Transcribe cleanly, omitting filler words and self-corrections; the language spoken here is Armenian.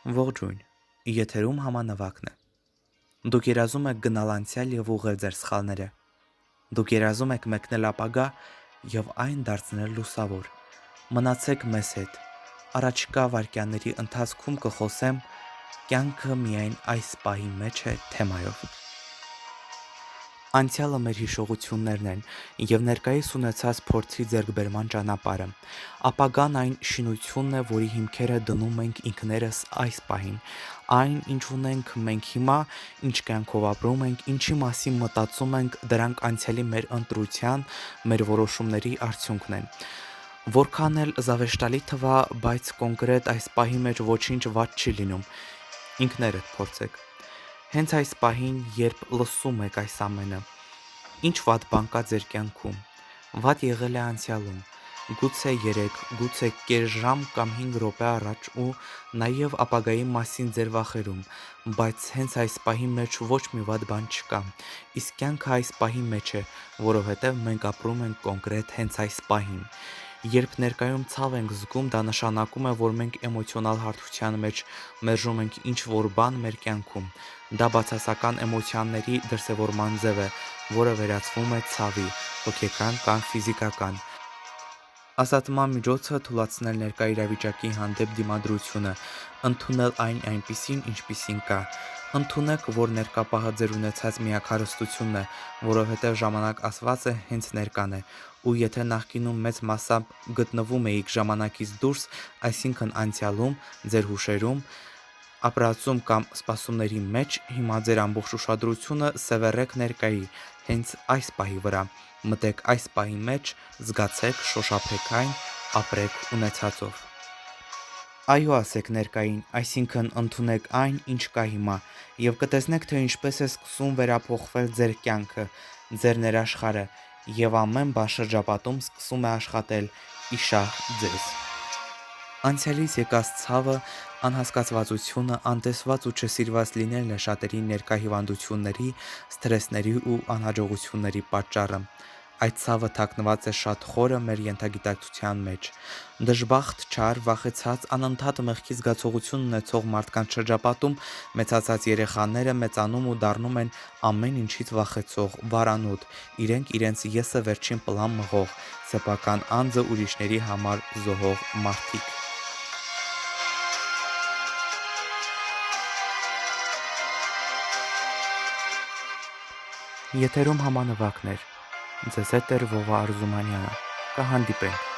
Ողջույն, եթերում համանավակն է։ Դուք երազում եք գնալ անցյալ և ուղղել ձեր սխալները։ Դուք երազում եք մեկնել ապագա և այն դարձնել լուսավոր։ Մնացեք մեզ հետ։ Առաջիկա վայրկյանների ընթացքում կխոսեմ «Կյանքը միայն այս պահի մեջ է» թեմայով։ Անցյալը մեր հիշողություններն են և ներկայիս ունեցած փորձի ձեռքբերման ճանապարհը։ Ապագան այն շինությունն է, որի հիմքերը դնում ենք ինքներս այս պահին։ Այն, ինչ ունենք մենք հիմա, ինչ կյանքով ապրում ենք, ինչի մասին մտածում ենք, դրանք անցյալի մեր ընտրության, մեր որոշումների արդյունքն են։ Որքան էլ զավեշտալի թվա, բայց կոնկրետ այս պահի մեջ ոչինչ վատ չի լինում։ Ինքներդ փորձեք։ Հենց այս պահին, երբ լսում եք այս ամենը, ինչ վատ բան կա ձեր կյանքում։ Վատ եղել է անցյալում, գուցե 3, գուցե կես ժամ կամ 5 րոպե առաջ ու նաև ապագայի մասին ձեր վախերում, բայց հենց այս պահի մեջ ոչ մի վատ բան չկա։ Իսկ կյանքը այս պահի մեջ է, որովհետև մենք ապրում ենք կոնկրետ հենց այս պահին։ Երբ ներկայում ցավ ենք զգում, դա նշանակում է, որ մենք էմոցիոնալ հարթության մեջ մերժում ենք ինչ-որ բան մեր կյանքում։ Դա բացասական էմոցիաների դրսևորման ձև է, որը վերածվում է ցավի, հոգեկան կամ ֆիզիկական։ Ազատման միջոցը թուլացնել ներկա իրավիճակի հանդեպ դիմադրությունը, ընդունել այն այնպիսին, ինչպիսին կա։ Ընդունեք, որ ներկա պահը ձեր ունեցած միակ հարստությունն է, որովհետև ժամանակ ասված է հենց ներկան է, ու եթե նախկինում մեծ մասամբ գտնվում էիք ժամանակից դուրս, այսինքն անցյալում, ձեր հուշերում, ապրածում կամ սպասումների մեջ, հիմա ձեր ամբողջ ուշադրությունը սևեռեք ներկայի, հենց այս պահի վրա։ Մտեք այս պահի մեջ, զգացեք, շոշափեք այն, ապրեք ունեցածով։ Այո ասեք ներկային, այսինքն ընդունեք այն, ինչ կա հիմա, և կտեսնեք, թե ինչպես է սկսում վերափոխվել ձեր կյանքը, ձեր ներաշխարհը, և ամեն բան շրջապատում սկսում է աշխատել ի շահ ձեզ։ Անցյալից եկած ցավը, անհասկացվածությունը, անտեսված ու չսիրված լինելն է շատերի ներկա հիվանդությունների, սթրեսների ու անհաջողությունների պատճառը։ Այդ ցավը թաքնված է շատ խորը մեր ենթագիտակցության մեջ։ Դժբախտ, չար, վախեցած, անընդհատ մեղքի զգացողություն ունեցող մարդկանց շրջապատում մեծացած երեխաները մեծանում ու դառնում են ամեն ինչից վախեցող, վարանոտ, իրենք իրենց եսը վերջին պլան մղող, սեփական անձը ուրիշների համար զոհող մարդիկ։ Եթերում համանվակն էր։ Ձեզ հետ էր Վովա Արզումանյանը։ Կհանդիպենք։